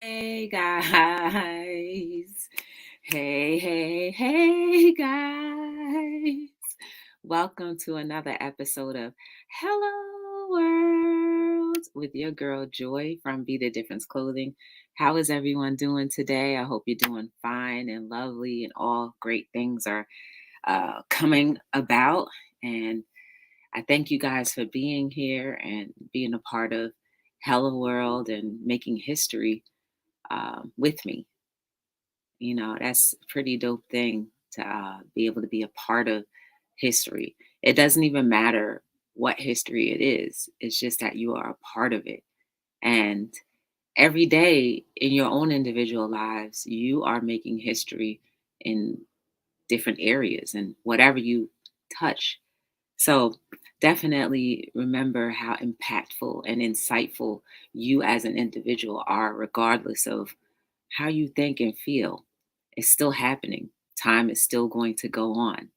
Hey guys. Hey guys. Welcome to another episode of Hello World with your girl Joy from Be the Difference Clothing. How is everyone doing today? I hope you're doing fine and lovely and all great things are coming about. And I thank you guys for being here and being a part of Hello World and making history with me. That's a pretty dope thing to be able to be a part of history. It doesn't even matter what history it is, it's just that you are a part of it. And every day in your own individual lives, you are making history in different areas and whatever you touch. So definitely remember how impactful and insightful you as an individual are, regardless of how you think and feel. It's still happening. Time is still going to go on,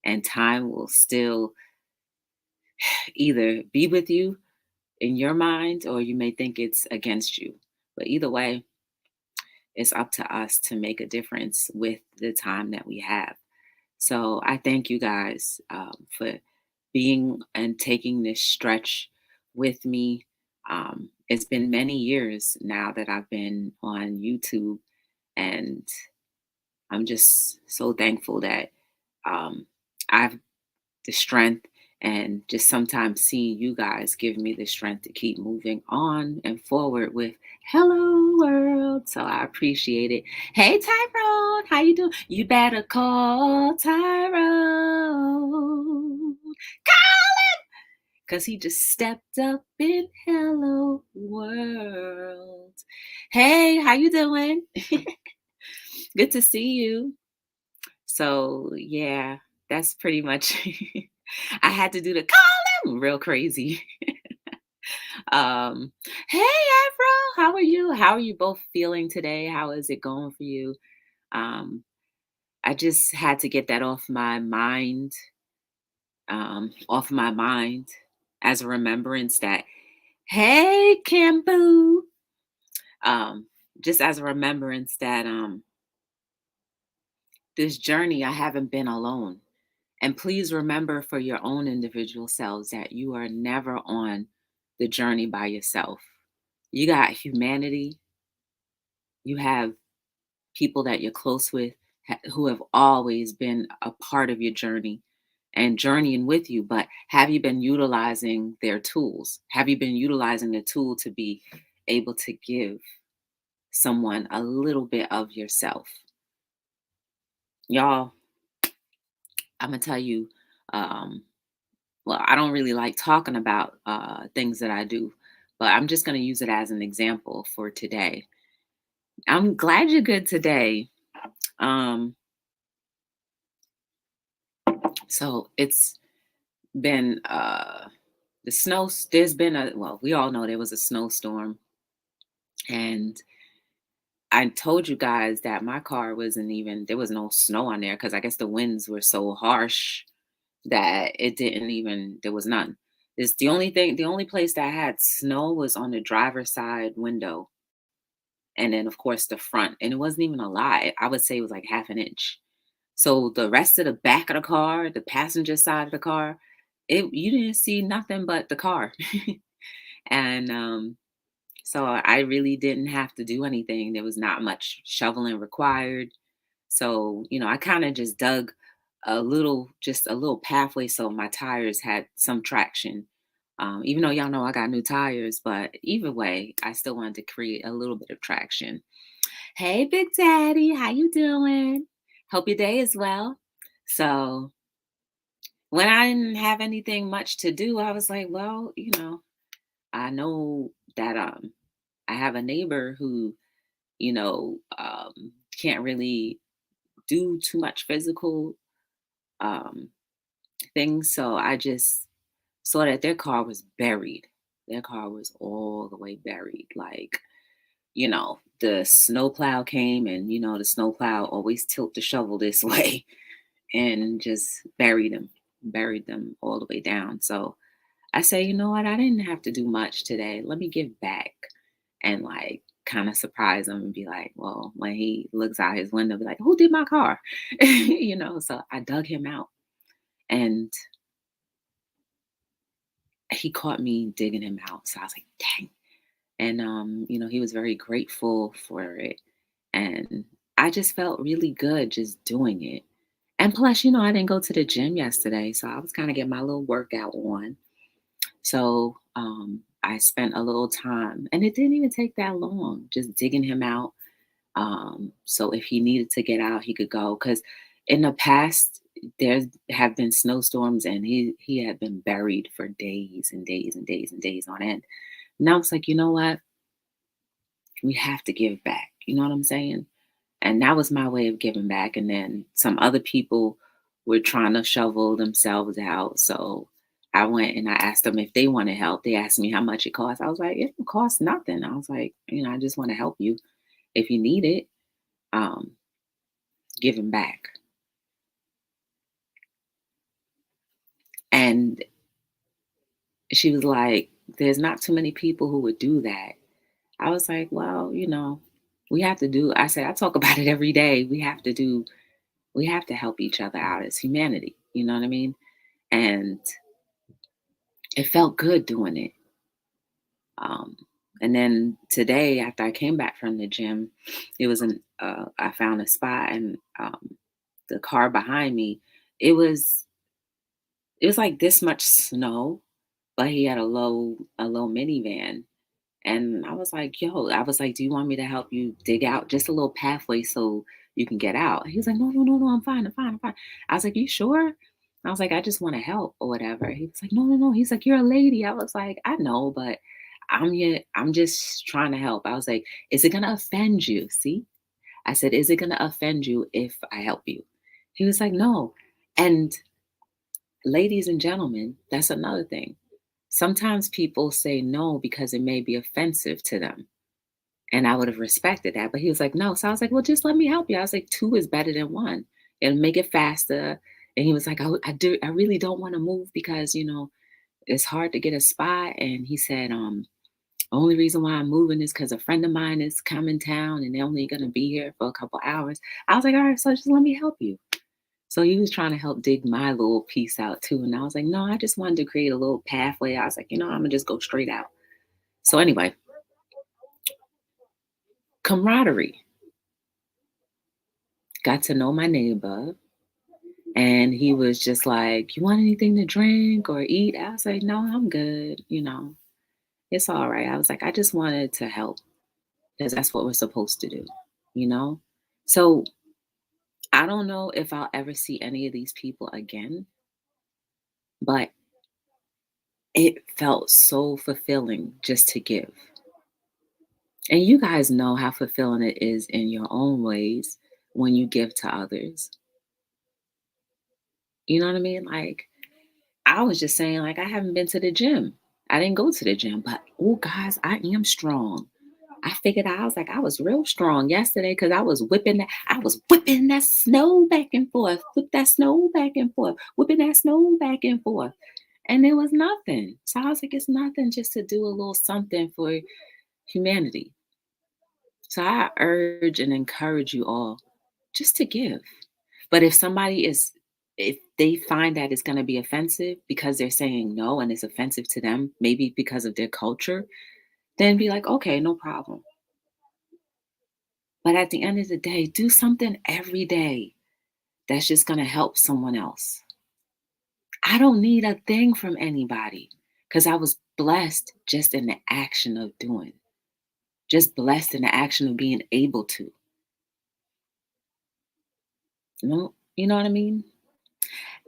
and time will still either be with you in your mind or you may think it's against you. But either way, it's up to us to make a difference with the time that we have. So I thank you guys for being and taking this stretch with me. It's been many years now that I've been on YouTube, and I'm just so thankful that I've the strength and just sometimes seeing you guys give me the strength to keep moving on and forward with Hello World. So I appreciate it. Hey Tyrone, how you doing? You better call Tyrone. Cause he just stepped up in Hello World. Hey, how you doing? Good to see you. So yeah, that's pretty much I had to do the call him real crazy. um, hey Afro, how are you? How are you both feeling today? How is it going for you? Um, I just had to get that off my mind as a remembrance that hey Cambu, um, just as a remembrance that this journey I haven't been alone. And please remember for your own individual selves that you are never on the journey by yourself. You got humanity, you have people that you're close with who have always been a part of your journey and journeying with you. But have you been utilizing their tools? Have you been utilizing the tool to be able to give someone a little bit of yourself? Y'all, I'm going to tell you. Um, well, I don't really like talking about things that I do, but I'm just going to use it as an example for today. I'm glad you're good today. Um, so it's been the snow. There's been we all know there was a snowstorm, and I told you guys that my car wasn't even there was no snow on there because I guess the winds were so harsh that it didn't even there was none. It's the only place that had snow was on the driver's side window. And then, of course, the front. And it wasn't even a lot. I would say it was like half an inch. So the rest of the back of the car, the passenger side of the car, you didn't see nothing but the car. And so I really didn't have to do anything. There was not much shoveling required. So, I kind of just dug just a little pathway so my tires had some traction. Even though y'all know I got new tires, but either way, I still wanted to create a little bit of traction. Hey, Big Daddy, how you doing? Hope your day is well. So when I didn't have anything much to do, I was like, well, I know that I have a neighbor who, can't really do too much physical um things. So I just saw that their car was buried. Their car was all the way buried. Like, the snowplow came and, the snowplow always tilt the shovel this way and just buried them all the way down. So I say, you know what? I didn't have to do much today. Let me give back. and like kind of surprise him and be like, well, when he looks out his window, be like, who did my car? So I dug him out, and he caught me digging him out. So I was like, dang. And he was very grateful for it. And I just felt really good just doing it. And plus, I didn't go to the gym yesterday, so I was kind of getting my little workout on. So I spent a little time, and it didn't even take that long, just digging him out. So if he needed to get out, he could go. Because in the past, there have been snowstorms, and he had been buried for days and days and days and days on end. Now it's like, you know what? We have to give back. You know what I'm saying? And that was my way of giving back. And then some other people were trying to shovel themselves out. So I went and I asked them if they wanted help. They asked me how much it cost. I was like, it don't cost nothing. I was like, I just want to help you. If you need it, um, giving back. And she was like, there's not too many people who would do that. I was like, well, we have to do, I said, I talk about it every day. We have to help each other out as humanity. You know what I mean? And it felt good doing it. Um, and then today, after I came back from the gym, I found a spot, and the car behind me, it was, it was like this much snow, but he had a low minivan. And I was like, yo, I was like, do you want me to help you dig out just a little pathway so you can get out? He was like, no, no, no, no, I'm fine, I'm fine, I'm fine. I was like, you sure? I was like, I just want to help or whatever. He was like, no, no, no. He's like, you're a lady. I was like, I know, but I'm just trying to help. I was like, is it gonna offend you? See? I said, is it gonna offend you if I help you? He was like, no. And ladies and gentlemen, that's another thing. Sometimes people say no because it may be offensive to them. And I would have respected that. But he was like, no. So I was like, well, just let me help you. I was like, two is better than one. It'll make it faster. And he was like, I really don't want to move because, it's hard to get a spot. And he said, only reason why I'm moving is because a friend of mine is coming town and they're only going to be here for a couple hours. I was like, all right, so just let me help you. So he was trying to help dig my little piece out too. And I was like, no, I just wanted to create a little pathway. I was like, I'm going to just go straight out. So anyway, camaraderie. Got to know my neighbor. And he was just like, you want anything to drink or eat? I was like, no, I'm good. It's all right. I was like, I just wanted to help because that's what we're supposed to do, you know? So I don't know if I'll ever see any of these people again, but it felt so fulfilling just to give. And you guys know how fulfilling it is in your own ways when you give to others. You know what I mean? Like, I was just saying, like, I haven't been to the gym. I didn't go to the gym, but oh, guys, I am strong. I figured out, I was like, I was real strong yesterday because I was whipping that snow back and forth, whip that snow back and forth, whipping that snow back and forth. And there was nothing. So I was like, it's nothing just to do a little something for humanity. So I urge and encourage you all just to give. But if they find that it's going to be offensive because they're saying no and it's offensive to them, maybe because of their culture, then be like, okay, no problem. But at the end of the day, do something every day that's just going to help someone else. I don't need a thing from anybody because I was blessed just in the action of doing, just blessed in the action of being able to. You know what I mean?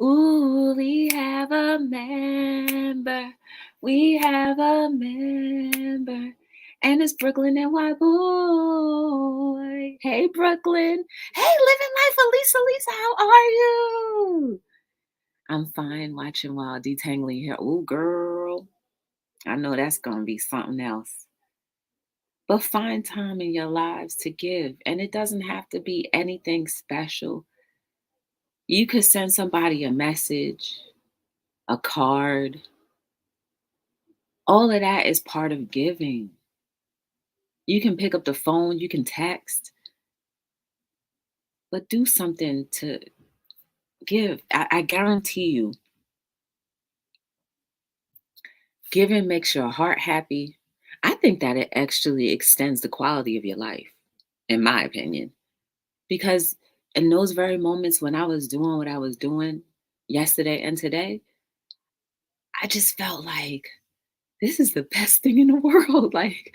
Ooh, we have a member. We have a member. And it's Brooklyn and White Boy. Hey, Brooklyn. Hey, living life, Elisa. Lisa, how are you? I'm fine watching while detangling here. Ooh, girl. I know that's going to be something else. But find time in your lives to give. And it doesn't have to be anything special. You could send somebody a message, a card. All of that is part of giving. You can pick up the phone, you can text, but do something to give. I guarantee you, giving makes your heart happy. I think that it actually extends the quality of your life, in my opinion. Because in those very moments when I was doing what I was doing yesterday and today, I just felt like this is the best thing in the world. Like,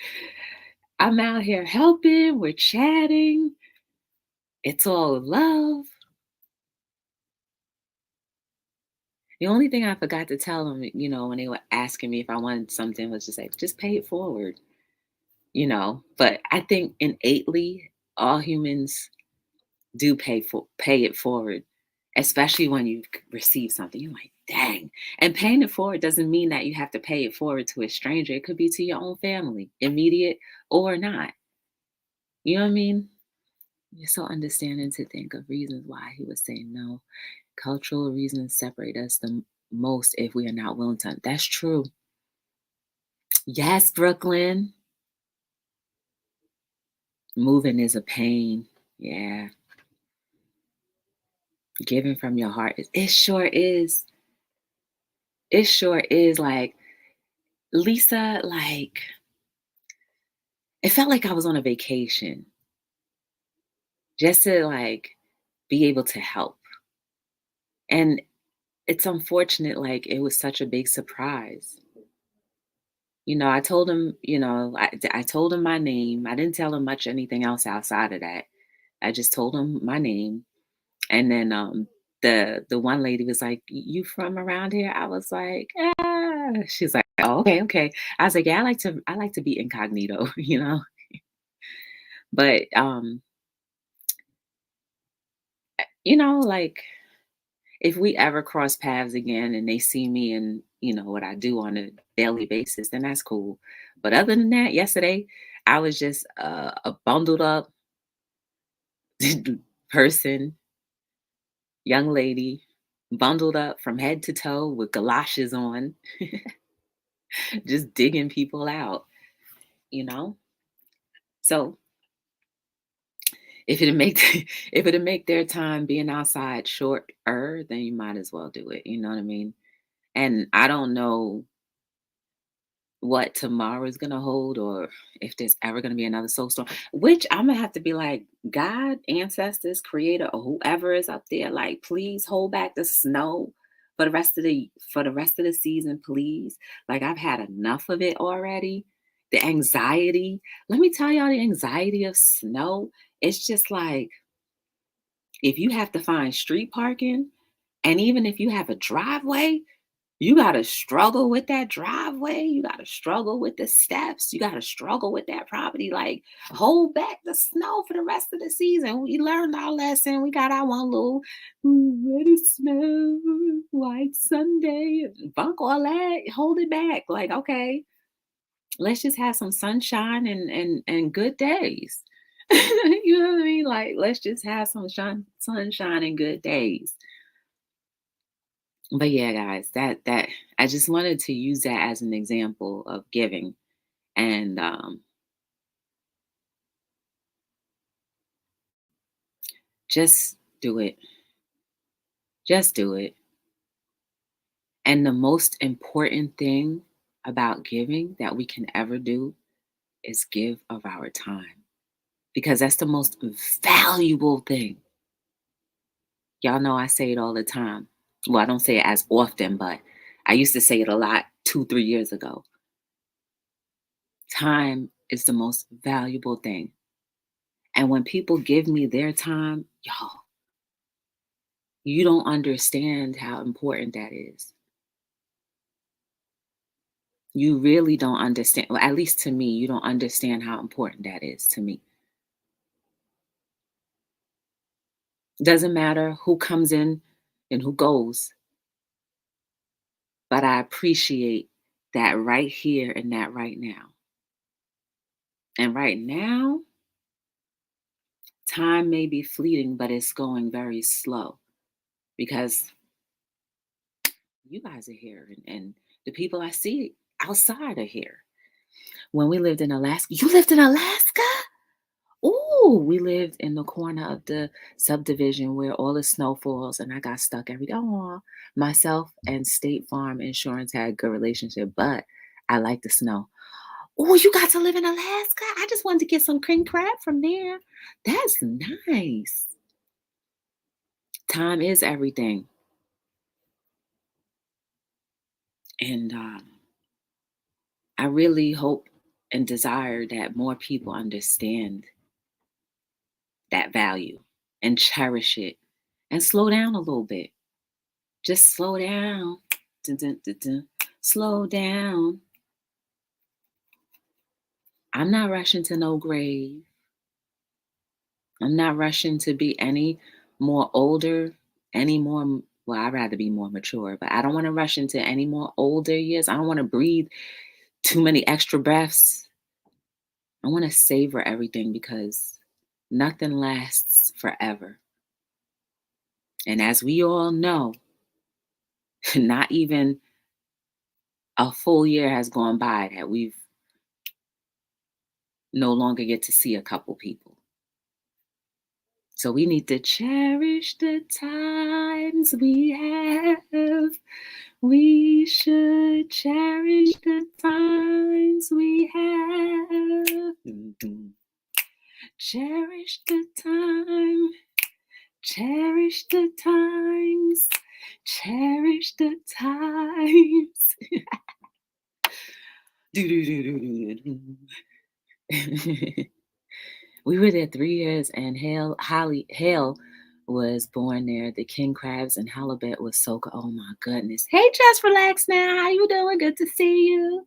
I'm out here helping, we're chatting, it's all love. The only thing I forgot to tell them, when they were asking me if I wanted something, was just say, just pay it forward. But I think innately, all humans do pay it forward, especially when you receive something. You're like, dang. And paying it forward doesn't mean that you have to pay it forward to a stranger. It could be to your own family, immediate or not. You know what I mean? You're so understanding to think of reasons why he was saying no. Cultural reasons separate us the most if we are not willing to. That's true. Yes, Brooklyn. Moving is a pain. Yeah. Giving from your heart. It sure is. It sure is. Like, Lisa, like, it felt like I was on a vacation just to, like, be able to help. And it's unfortunate, like, it was such a big surprise. I told him, I told him my name. I didn't tell him much anything else outside of that. I just told him my name. And then the one lady was like, "You from around here?" I was like, "Ah." She's like, "Oh, okay, okay." I was like, "Yeah, I like to be incognito, you know." But like, if we ever cross paths again and they see me and what I do on a daily basis, then that's cool. But other than that, yesterday I was just a bundled up person, young lady, bundled up from head to toe with galoshes on, just digging people out, you know? So if it'll make if it'll make their time being outside shorter, then you might as well do it. You know what I mean? And I don't know what tomorrow is gonna hold or if there's ever gonna be another soul storm, which I'm gonna have to be like, God, ancestors, creator, or whoever is up there, like, please hold back the snow for the rest of the season, please. Like, I've had enough of it already. The anxiety. Let me tell y'all the anxiety of snow. It's just like, if you have to find street parking, and even if you have a driveway, you gotta struggle with that driveway. You gotta struggle with the steps. You gotta struggle with that property. Like, hold back the snow for the rest of the season. We learned our lesson. We got our one little let it snow, white Sunday. Bunk all that. Hold it back. Like, okay, let's just have some sunshine and good days. You know what I mean? Like, let's just have some sunshine and good days. But yeah, guys, that I just wanted to use that as an example of giving, and just do it. Just do it. And the most important thing about giving that we can ever do is give of our time, because that's the most valuable thing. Y'all know I say it all the time. Well, I don't say it as often, but I used to say it a lot 2, 3 years ago. Time is the most valuable thing. And when people give me their time, y'all, you don't understand how important that is. You really don't understand. Well, at least to me, you don't understand how important that is to me. Doesn't matter who comes in and who goes, but I appreciate that right here and that right now. And right now, time may be fleeting, but it's going very slow because you guys are here, and the people I see outside are here. When we lived in Alaska, you lived in Alaska? Ooh, we lived in the corner of the subdivision where all the snow falls, and I got stuck every day. Aw, myself and State Farm Insurance had a good relationship, but I like the snow. Oh, you got to live in Alaska? I just wanted to get some king crab from there. That's nice. Time is everything. And I really hope and desire that more people understand that value and cherish it and slow down a little bit. Just slow down. Dun, dun, dun, dun. Slow down. I'm not rushing to no grave. I'm not rushing to be any more older, any more, well, I'd rather be more mature, but I don't want to rush into any more older years. I don't want to breathe too many extra breaths. I want to savor everything because nothing lasts forever. And as we all know, not even a full year has gone by that we've no longer get to see a couple people. So we need to cherish the times we have. We should cherish the times we have. Cherish the time. Cherish the times. Cherish the times. We were there 3 years, and Hale was born there. The king crabs and halibut was so good. Oh my goodness. Hey, just relax now. How you doing? Good to see you.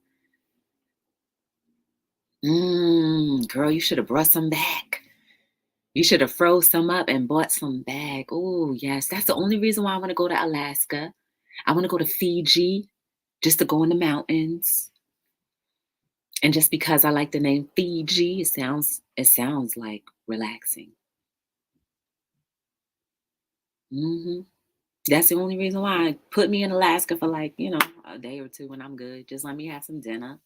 Girl, you should have brought some back. You should have froze some up and bought some back. Oh, yes. That's the only reason why I want to go to Alaska. I want to go to Fiji just to go in the mountains. And just because I like the name Fiji, it sounds like relaxing. That's the only reason why. Put me in Alaska for like, a day or two and I'm good. Just let me have some dinner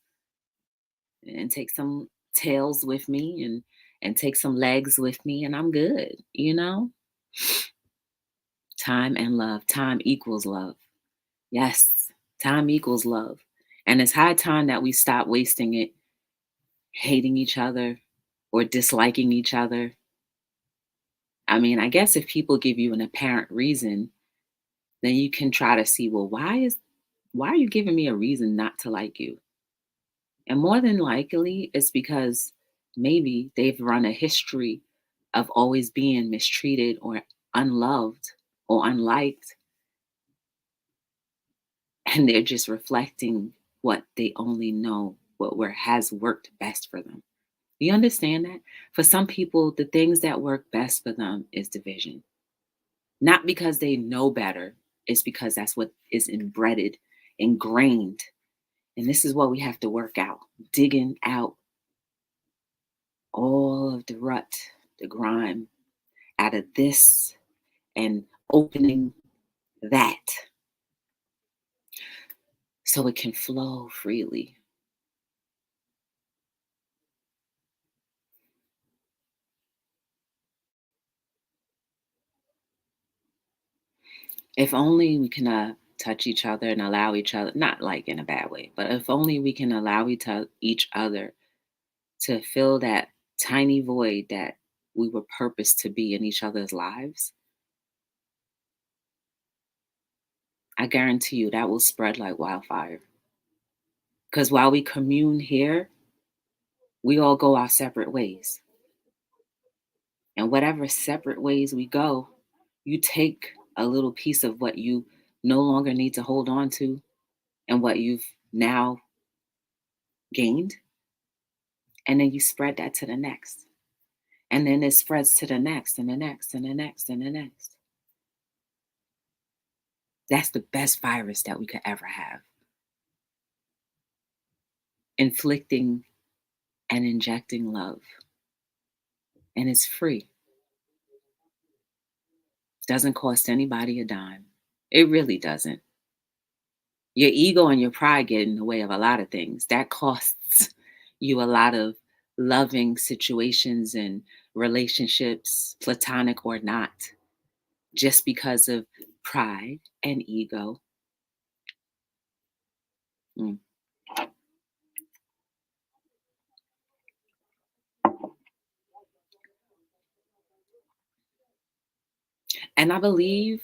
and take some tails with me and take some legs with me and I'm good. Time and love. Time equals love. Yes, time equals love. And it's high time that we stop wasting it hating each other or disliking each other. I mean, I guess if people give you an apparent reason, then you can try to see, well, why are you giving me a reason not to like you? And more than likely, it's because maybe they've run a history of always being mistreated or unloved or unliked. And they're just reflecting what they only know, has worked best for them. You understand that? For some people, the things that work best for them is division. Not because they know better, it's because that's what is ingrained. And this is what we have to work out, digging out all of the rut, the grime out of this and opening that so it can flow freely. If only we can touch each other and allow each other, not like in a bad way, but if only we can allow each other to fill that tiny void that we were purposed to be in each other's lives, I guarantee you that will spread like wildfire. Because while we commune here, we all go our separate ways. And whatever separate ways we go, you take a little piece of what you no longer need to hold on to and what you've now gained, and then you spread that to the next. And then it spreads to the next and the next and the next and the next. That's the best virus that we could ever have. Inflicting and injecting love. And it's free. Doesn't cost anybody a dime. It really doesn't. Your ego and your pride get in the way of a lot of things. That costs you a lot of loving situations and relationships, platonic or not, just because of pride and ego. Mm. And I believe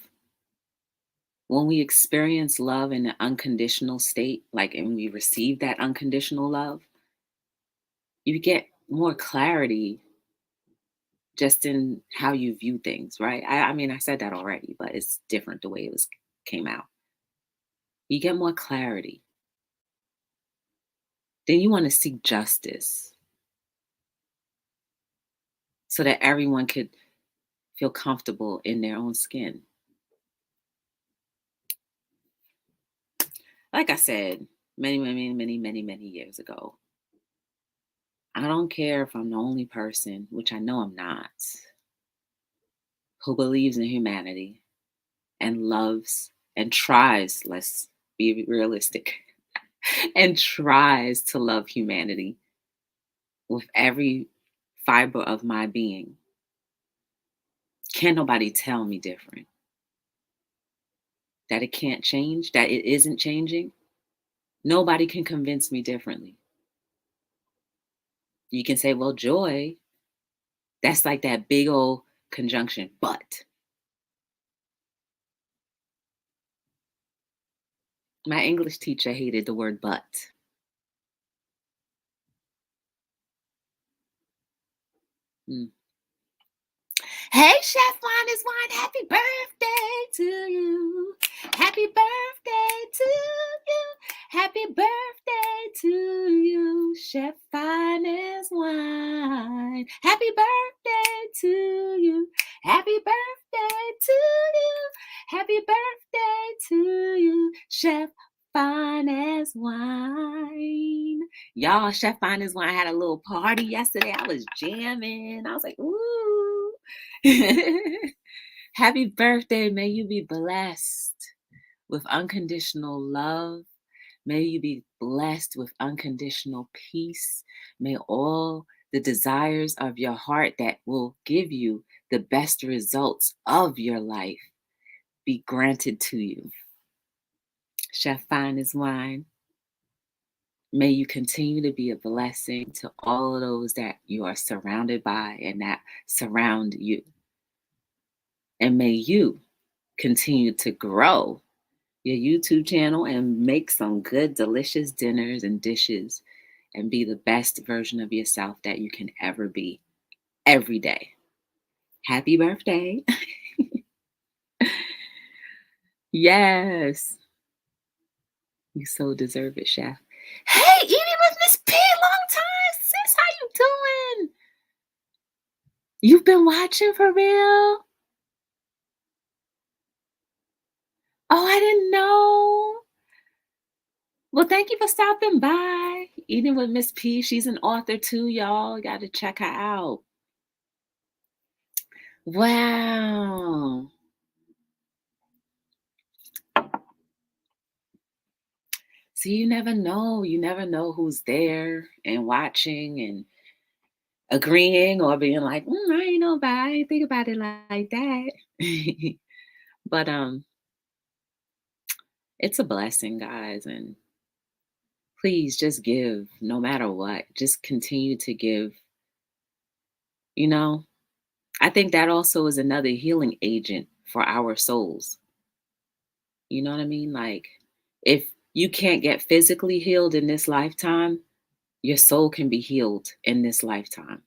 when we experience love in an unconditional state, like, and we receive that unconditional love, you get more clarity just in how you view things, right? I mean, I said that already, but it's different the way it was came out. You get more clarity. Then you want to seek justice so that everyone could feel comfortable in their own skin. Like I said, many years ago, I don't care if I'm the only person, which I know I'm not, who believes in humanity and loves and tries, let's be realistic, and tries to love humanity with every fiber of my being. Can't nobody tell me different. That it can't change, that it isn't changing. Nobody can convince me differently. You can say, well, joy, that's like that big old conjunction, but. My English teacher hated the word but. Mm. Hey, Chef Wine is Wine, happy birthday to you. Happy birthday to you. Happy birthday to you, Chef Fine is Wine. Happy birthday to you. Happy birthday to you. Happy birthday to you, Chef Fine as Wine. Y'all, Chef Fine as Wine had a little party yesterday. I was jamming. I was like, ooh. Happy birthday. May you be blessed with unconditional love. May you be blessed with unconditional peace. May all the desires of your heart that will give you the best results of your life be granted to you. Chef Fine as Wine, may you continue to be a blessing to all of those that you are surrounded by and that surround you. And may you continue to grow your YouTube channel and make some good, delicious dinners and dishes and be the best version of yourself that you can ever be every day. Happy birthday. Yes. You so deserve it, Chef. Hey, eating with Miss P, long time, sis. How you doing? You've been watching for real? Oh, I didn't know. Well, thank you for stopping by. Eating with Miss P. She's an author too, y'all. You got to check her out. Wow. So you never know. You never know who's there and watching and agreeing or being like, I ain't know about it. I ain't think about it like that. But it's a blessing, guys. And please just give no matter what. Just continue to give. You know, I think that also is another healing agent for our souls. You know what I mean? Like, if you can't get physically healed in this lifetime, your soul can be healed in this lifetime.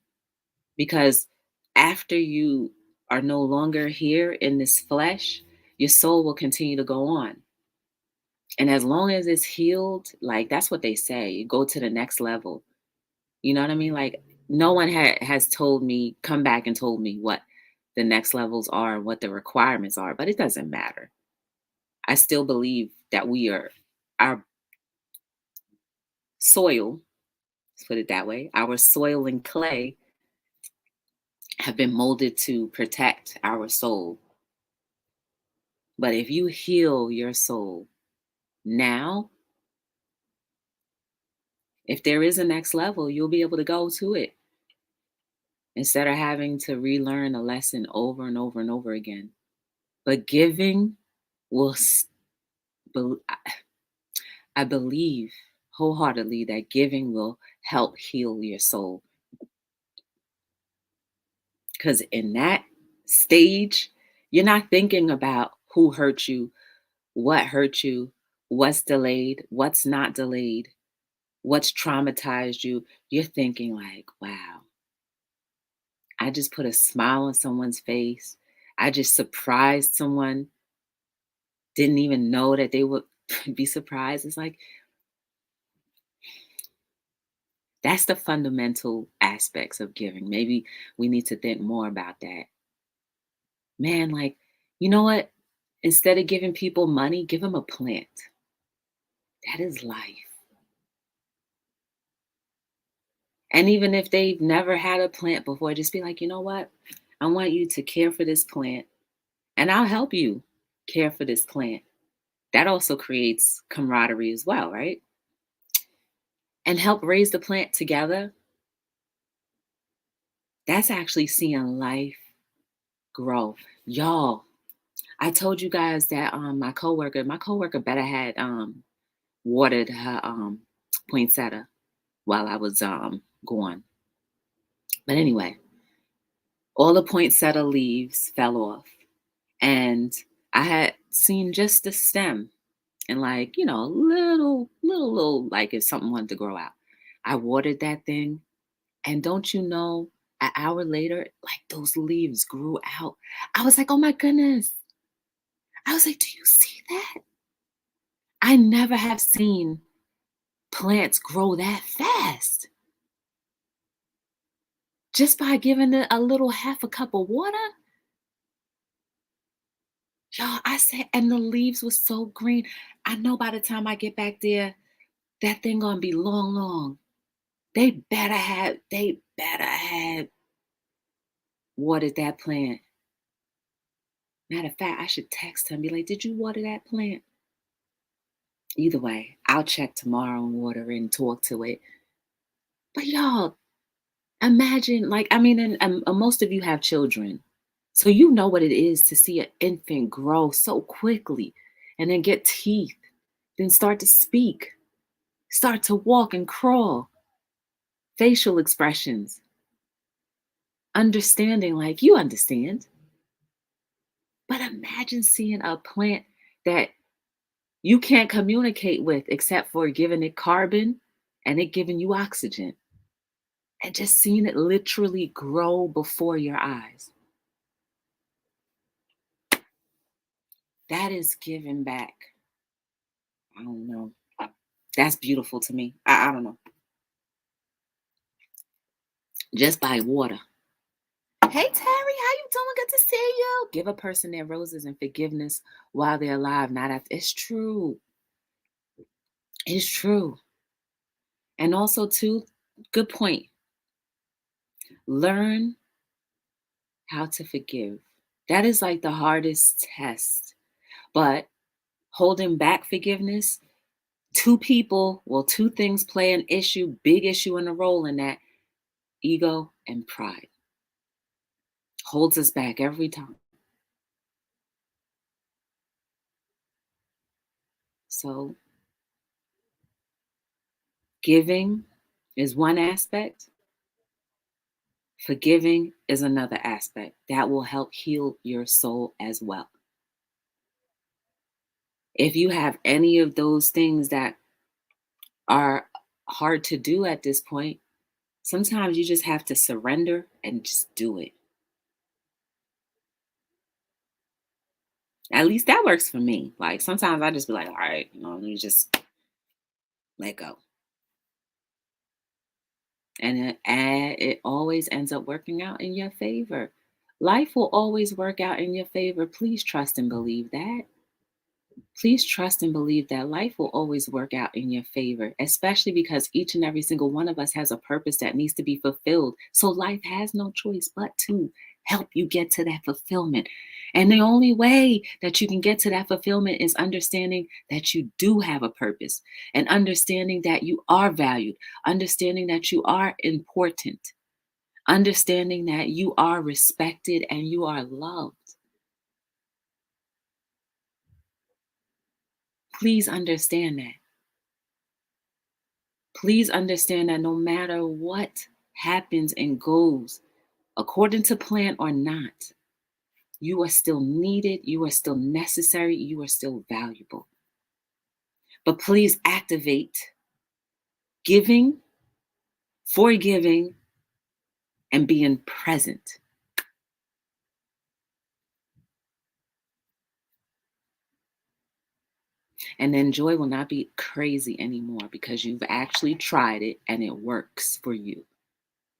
Because after you are no longer here in this flesh, your soul will continue to go on. And as long as it's healed, like that's what they say, you go to the next level. You know what I mean? Like no one has told me, come back and told me what the next levels are and what the requirements are, but it doesn't matter. I still believe that we are our soil, let's put it that way, our soil and clay have been molded to protect our soul. But if you heal your soul now, If there is a next level, you'll be able to go to it instead of having to relearn a lesson over and over and over again. But giving will, I believe wholeheartedly that giving will help heal your soul. Because in that stage, you're not thinking about who hurt you, what hurt you, what's delayed, what's not delayed, what's traumatized you. You're thinking like, wow, I just put a smile on someone's face. I just surprised someone, didn't even know that they would be surprised. It's like, that's the fundamental aspects of giving. Maybe we need to think more about that. Man, like, you know what? Instead of giving people money, give them a plant. That is life. And even if they've never had a plant before, just be like, you know what? I want you to care for this plant, and I'll help you care for this plant. That also creates camaraderie as well, right? And help raise the plant together. That's actually seeing life grow. Y'all, I told you guys that my coworker better had watered her poinsettia while I was gone. But anyway, all the poinsettia leaves fell off, and I had seen just the stem and, like, you know, little, like if something wanted to grow out. I watered that thing, and don't you know, an hour later, like those leaves grew out. I was like, oh my goodness. I was like, do you see that? I never have seen plants grow that fast just by giving it a little half a cup of water. Y'all, I said, and the leaves were so green. I know by the time I get back there, that thing gonna be long, long. They better have watered that plant. Matter of fact, I should text her and be like, did you water that plant? Either way, I'll check tomorrow and water and talk to it. But y'all, imagine, like, I mean, and most of you have children. So you know what it is to see an infant grow so quickly and then get teeth, then start to speak, start to walk and crawl, facial expressions, understanding, like you understand. But imagine seeing a plant that you can't communicate with except for giving it carbon and it giving you oxygen, and just seeing it literally grow before your eyes. That is giving back. I don't know. That's beautiful to me. I don't know. Just by water. Hey, Terry, how you doing? Good to see you. Give a person their roses and forgiveness while they're alive, not after. It's true. It's true. And also, too, good point. Learn how to forgive. That is like the hardest test. But holding back forgiveness, two things play an issue, big issue in a role in that: ego and pride. Holds us back every time. So giving is one aspect. Forgiving is another aspect that will help heal your soul as well. If you have any of those things that are hard to do at this point, sometimes you just have to surrender and just do it. At least that works for me. Like sometimes I just be like, all right, let me just let go. And it always ends up working out in your favor. Life will always work out in your favor. Please trust and believe that. Please trust and believe that life will always work out in your favor, especially because each and every single one of us has a purpose that needs to be fulfilled. So life has no choice but to help you get to that fulfillment. And the only way that you can get to that fulfillment is understanding that you do have a purpose and understanding that you are valued, understanding that you are important, understanding that you are respected and you are loved. Please understand that. Please understand that no matter what happens and goes, according to plan or not, you are still needed, you are still necessary, you are still valuable. But please activate giving, forgiving, and being present. And then joy will not be crazy anymore because you've actually tried it and it works for you.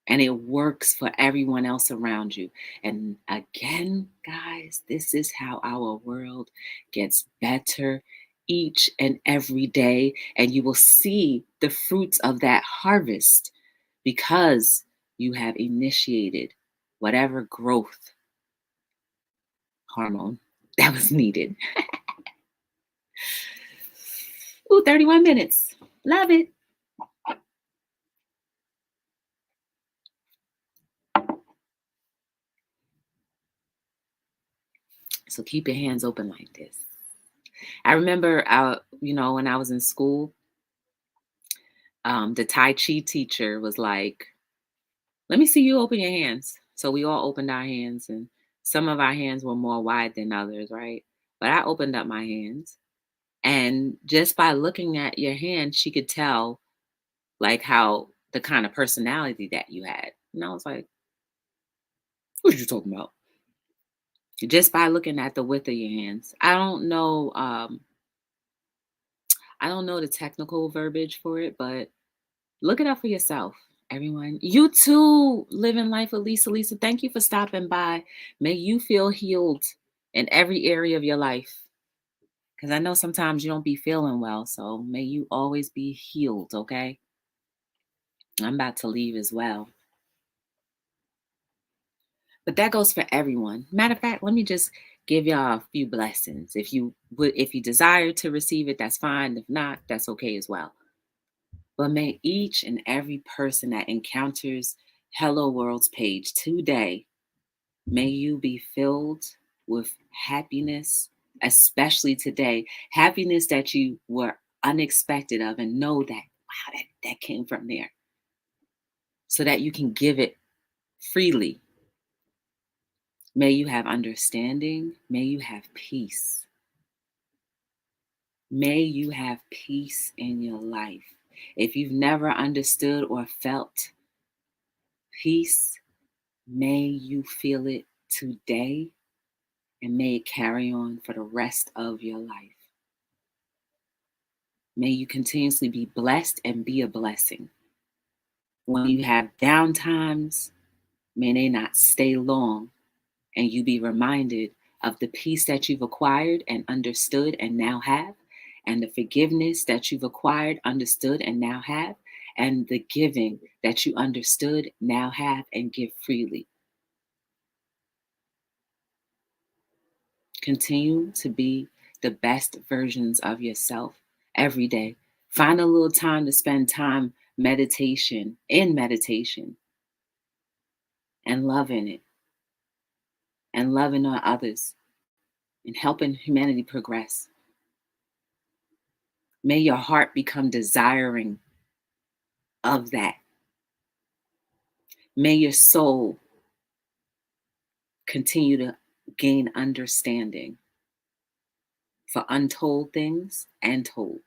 And it works for everyone else around you. And again, guys, this is how our world gets better each and every day. And you will see the fruits of that harvest because you have initiated whatever growth hormone that was needed. Ooh, 31 minutes. Love it. So keep your hands open like this. I remember, when I was in school, the Tai Chi teacher was like, let me see you open your hands. So we all opened our hands, and some of our hands were more wide than others, right? But I opened up my hands. And just by looking at your hand, she could tell like how the kind of personality that you had. And I was like, what you talking about? Just by looking at the width of your hands. I don't know the technical verbiage for it, but look it up for yourself, everyone. You too, living life with Lisa. Lisa, thank you for stopping by. May you feel healed in every area of your life. Because I know sometimes you don't be feeling well. So may you always be healed, okay? I'm about to leave as well. But that goes for everyone. Matter of fact, let me just give y'all a few blessings. If you desire to receive it, that's fine. If not, that's okay as well. But may each and every person that encounters Hello World's page today, may you be filled with happiness, especially today. Happiness that you were unexpected of and know that, wow, that came from there. So that you can give it freely. May you have understanding. May you have peace. May you have peace in your life. If you've never understood or felt peace, may you feel it today and may it carry on for the rest of your life. May you continuously be blessed and be a blessing. When you have down times, may they not stay long and you be reminded of the peace that you've acquired and understood and now have, and the forgiveness that you've acquired, understood, and now have, and the giving that you understood, now have, and give freely. Continue to be the best versions of yourself every day. Find a little time to spend time in meditation, and loving it, and loving on others, and helping humanity progress. May your heart become desiring of that. May your soul continue to gain understanding for untold things and told.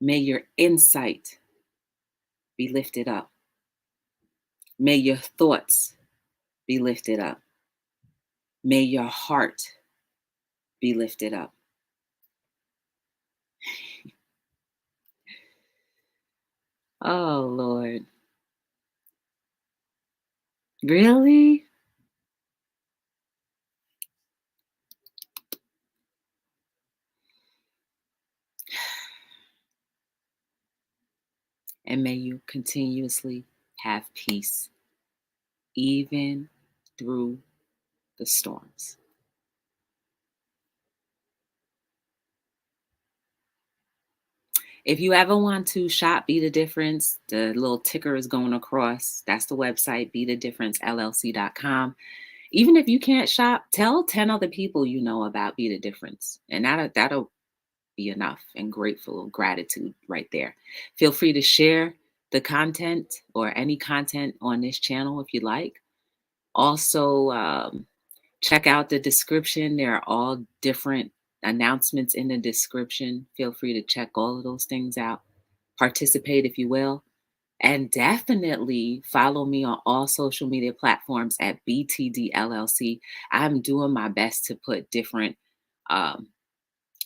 May your insight be lifted up. May your thoughts be lifted up. May your heart be lifted up. Oh, Lord. Really? And may you continuously have peace, even through the storms. If you ever want to shop Be the Difference, the little ticker is going across. That's the website, btdillc.com. Even if you can't shop, tell 10 other people you know about Be the Difference. And that'll be enough and grateful gratitude right there. Feel free to share the content or any content on this channel if you like. Also, check out the description. There are all different announcements in the description. Feel free to check all of those things out. Participate if you will. And definitely follow me on all social media platforms at btdllc. I'm doing my best to put different um,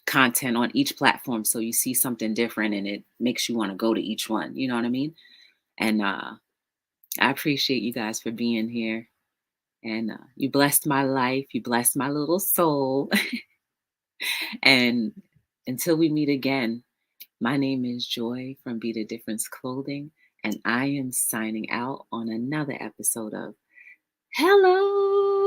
content on each platform so you see something different and it makes you want to go to each one. You know what I mean? And I appreciate you guys for being here. And you blessed my life. You blessed my little soul. And until we meet again, my name is Joy from Be the Difference Clothing, and I am signing out on another episode of Hello